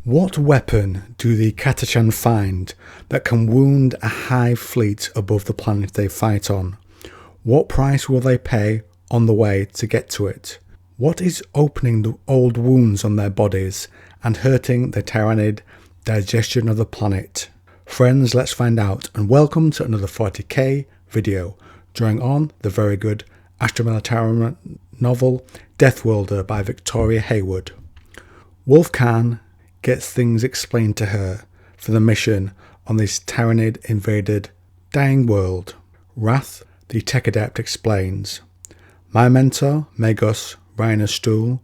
What weapon do the Catachan find that can wound a hive fleet above the planet they fight on? What price will they pay on the way to get to it? What is opening the old wounds on their bodies and hurting the Tyranid digestion of the planet? Friends, let's find out, and welcome to another 40k video drawing on the very good astro-military novel Deathworlder by Victoria Hayward. Wolf Khan gets things explained to her for the mission on this Tyranid invaded dying world. Wrath, the tech adept, explains, "My mentor, Magos Rhinostool,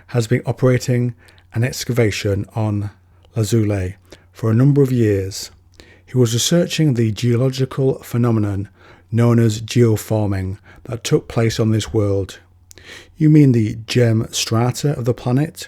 has been operating an excavation on Lazul for a number of years. He was researching the geological phenomenon known as geoforming that took place on this world." "You mean the gem strata of the planet?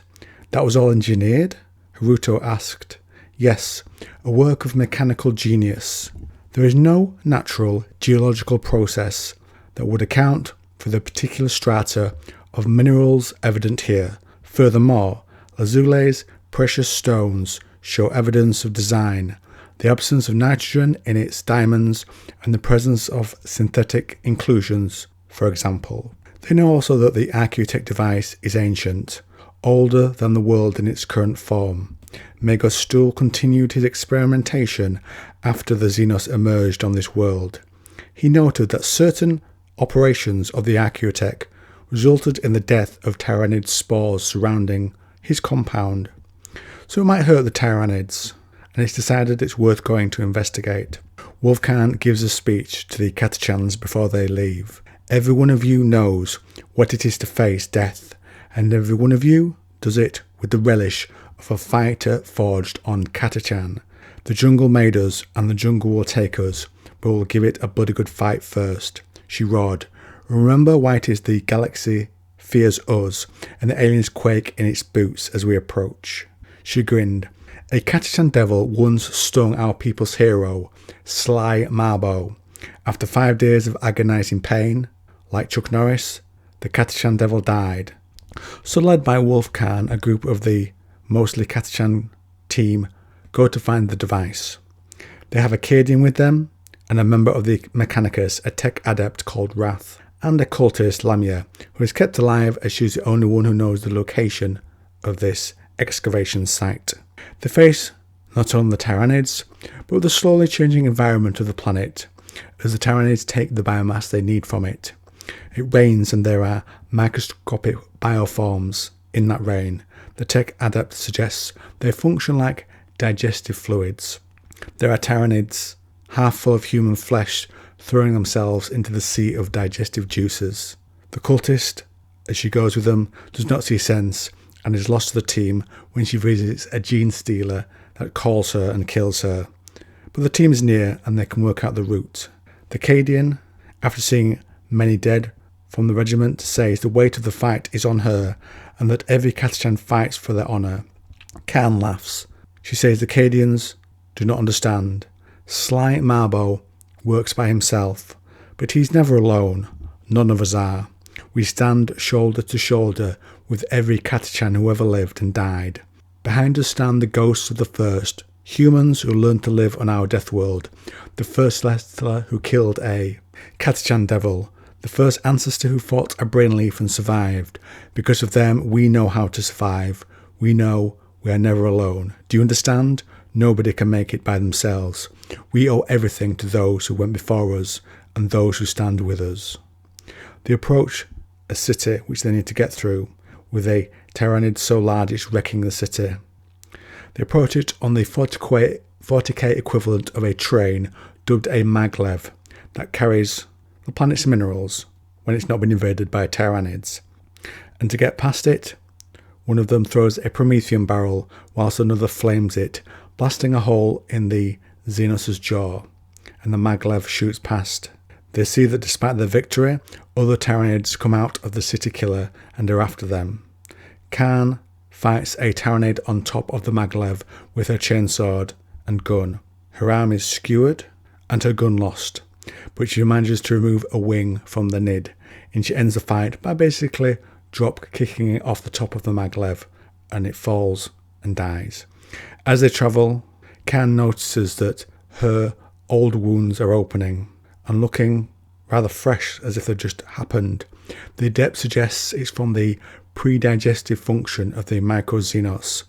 That was all engineered?" Haruto asked. "Yes, a work of mechanical genius. There is no natural geological process that would account for the particular strata of minerals evident here. Furthermore, Lazul's precious stones show evidence of design, the absence of nitrogen in its diamonds and the presence of synthetic inclusions, for example. They know also that the Archeotech device is ancient, older than the world in its current form. Magos Stool continued his experimentation after the Xenos emerged on this world. He noted that certain operations of the Archeotech resulted in the death of Tyranid spores surrounding his compound. So it might hurt the Tyranids, and it's decided it's worth going to investigate. Wolf Khan gives a speech to the Catachans before they leave. "Every one of you knows what it is to face death, and every one of you does it with the relish of a fighter forged on Catachan. The jungle made us, and the jungle will take us, but we'll give it a bloody good fight first," she roared. "Remember why it is the galaxy fears us, and the aliens quake in its boots as we approach." She grinned. "A Catachan devil once stung our people's hero, Sly Marbo. After 5 days of agonizing pain, like Chuck Norris, the Catachan devil died." So led by Wolf Khan, a group of the mostly Catachan team go to find the device. They have a Cadian with them, and a member of the Mechanicus, a tech adept called Wrath, and a cultist, Lamia, who is kept alive as she's the only one who knows the location of this excavation site. They face not only the Tyranids, but the slowly changing environment of the planet, as the Tyranids take the biomass they need from it. It rains and there are microscopic bioforms in that rain. The tech adept suggests they function like digestive fluids. There are Tyranids, half full of human flesh, throwing themselves into the sea of digestive juices. The cultist, as she goes with them, does not see sense and is lost to the team when she visits a gene stealer that calls her and kills her. But the team is near and they can work out the route. The Cadian, after seeing many dead from the regiment, says the weight of the fight is on her and that every Catachan fights for their honour. Khan laughs. She says the Cadians do not understand. Sly Marbo works by himself, but he's never alone. None of us are. We stand shoulder to shoulder with every Catachan who ever lived and died. Behind us stand the ghosts of the first, humans who learned to live on our death world, the first settler who killed a Catachan devil, the first ancestor who fought a brain leaf and survived. Because of them, we know how to survive. We know we are never alone. Do you understand? Nobody can make it by themselves. We owe everything to those who went before us and those who stand with us." They approach a city which they need to get through, with a Tyranid so large it's wrecking the city. They approach it on the 40k equivalent of a train dubbed a maglev that carries the planet's minerals when it's not been invaded by Tyranids. And to get past it, one of them throws a promethium barrel whilst another flames it, blasting a hole in the Xenos' jaw, and the maglev shoots past. They see that despite their victory, other Tyranids come out of the city killer and are after them. Khan fights a Tyranid on top of the maglev with her chainsword and gun. Her arm is skewered and her gun lost, but she manages to remove a wing from the Nid, and she ends the fight by basically drop kicking it off the top of the maglev, and it falls and dies. As they travel, Khan notices that her old wounds are opening and looking rather fresh, as if they've just happened. The adept suggests it's from the pre-digestive function of the microxenos.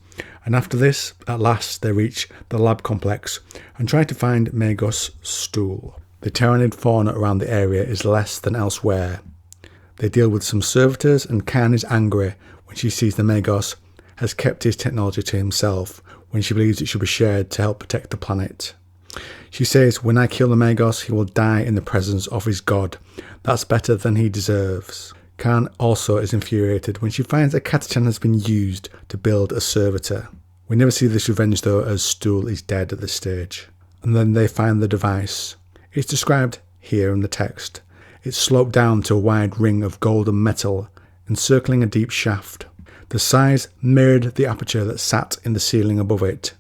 And after this, at last, they reach the lab complex and try to find Magos' stool. The Tyranid fauna around the area is less than elsewhere. They deal with some servitors, and Khan is angry when she sees the Magos has kept his technology to himself when she believes it should be shared to help protect the planet. She says, when I kill the Magos, he will die in the presence of his god. That's better than he deserves. Khan also is infuriated when she finds that Catachan has been used to build a servitor. We never see this revenge though, as Stool is dead at this stage. And then they find the device. It's described here in the text. It's sloped down to a wide ring of golden metal, encircling a deep shaft. The size mirrored the aperture that sat in the ceiling above it.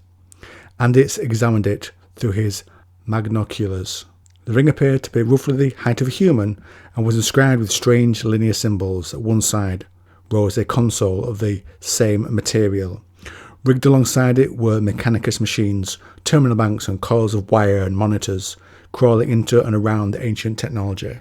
Anditz examined it through his magnoculars. The ring appeared to be roughly the height of a human and was inscribed with strange linear symbols. At one side rose a console of the same material. Rigged alongside it were Mechanicus machines, terminal banks and coils of wire and monitors, crawling into and around the ancient technology.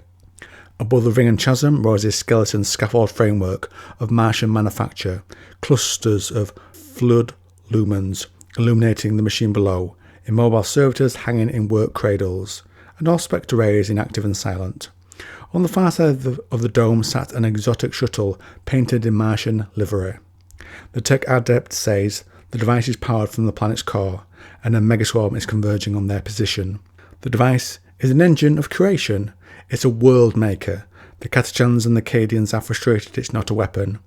Above the ring and chasm rose a skeleton scaffold framework of Martian manufacture, clusters of flood lumens illuminating the machine below, immobile servitors hanging in work cradles, and all spectre rays inactive and silent. On the far side of the dome sat an exotic shuttle painted in Martian livery. The tech adept says the device is powered from the planet's core, and a megaswarm is converging on their position. The device is an engine of creation. It's a world maker. The Catachans and the Cadians are frustrated it's not a weapon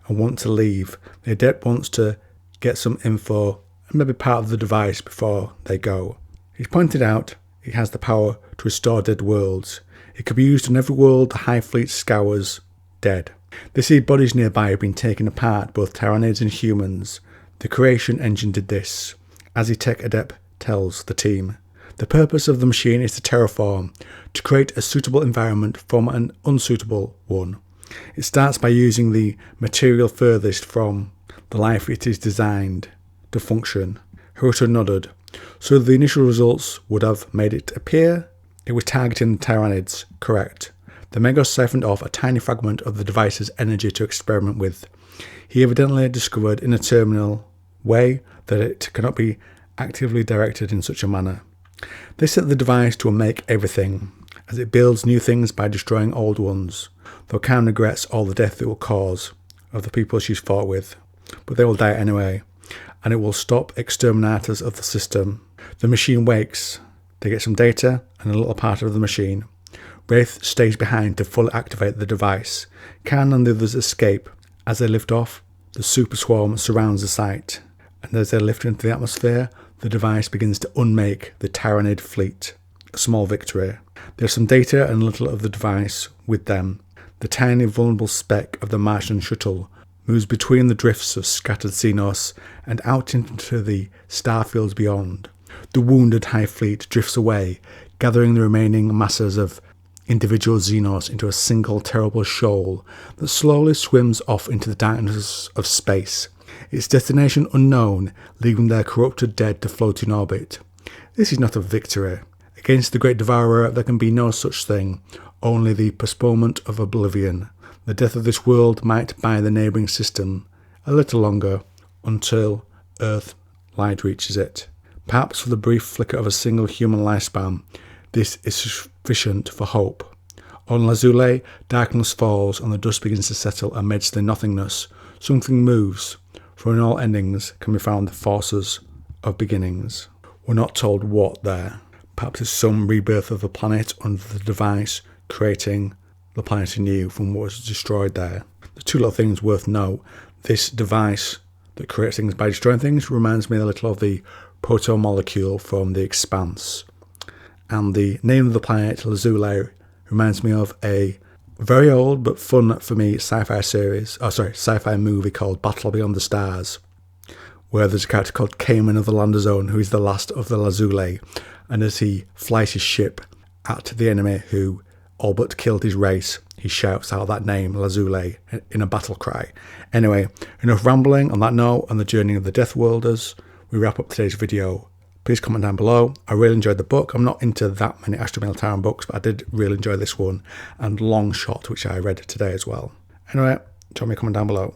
and want to leave. The adept wants to get some info and maybe part of the device before they go. He's pointed out it has the power to restore dead worlds. It could be used on every world the Hive Fleet scours dead. They see bodies nearby have been taken apart, both Tyranids and humans. The creation engine did this, as the tech adept tells the team. The purpose of the machine is to terraform, to create a suitable environment from an unsuitable one. It starts by using the material furthest from the life it is designed to function. Hiroto nodded. So the initial results would have made it appear it was targeting the Tyranids, correct. The Magos siphoned off a tiny fragment of the device's energy to experiment with. He evidently discovered in a terminal way that it cannot be actively directed in such a manner. They set the device to make everything, as it builds new things by destroying old ones, though Khan regrets all the death it will cause of the people she's fought with. But they will die anyway, and it will stop exterminators of the system. The machine wakes. They get some data and a little part of the machine. Wraith stays behind to fully activate the device. Khan and the others escape. As they lift off, the super swarm surrounds the site, and as they lift into the atmosphere, the device begins to unmake the Tyranid fleet. A small victory. There's some data and a little of the device with them. The tiny vulnerable speck of the Martian shuttle moves between the drifts of scattered Xenos and out into the starfields beyond. The wounded Hive Fleet drifts away, gathering the remaining masses of individual Xenos into a single terrible shoal that slowly swims off into the darkness of space, its destination unknown, leaving their corrupted dead to float in orbit. This is not a victory. Against the Great Devourer there can be no such thing, only the postponement of oblivion. The death of this world might buy the neighbouring system a little longer, until Earth light reaches it. Perhaps for the brief flicker of a single human lifespan, this is sufficient for hope. On Lazul, darkness falls and the dust begins to settle amidst the nothingness. Something moves, for in all endings can be found the forces of beginnings. We're not told what there. Perhaps it's some rebirth of the planet under the device, creating the planet anew from what was destroyed there. The two little things worth note. This device that creates things by destroying things reminds me a little of the proto-molecule from The Expanse. And the name of the planet, Lazul, reminds me of a very old but fun for me sci-fi movie called Battle Beyond the Stars, where there's a character called Cayman of the Lander Zone who is the last of the Lazul, and as he flies his ship at the enemy who all but killed his race, he shouts out that name, Lazul, in a battle cry. Anyway, enough rambling on that note on the journey of the Deathworlders. we wrap up today's video, please comment down below. I really enjoyed the book. I'm not into that many Astra Militarum books, but I did really enjoy this one, and Long Shot, which I read today as well. Anyway, tell me a comment down below.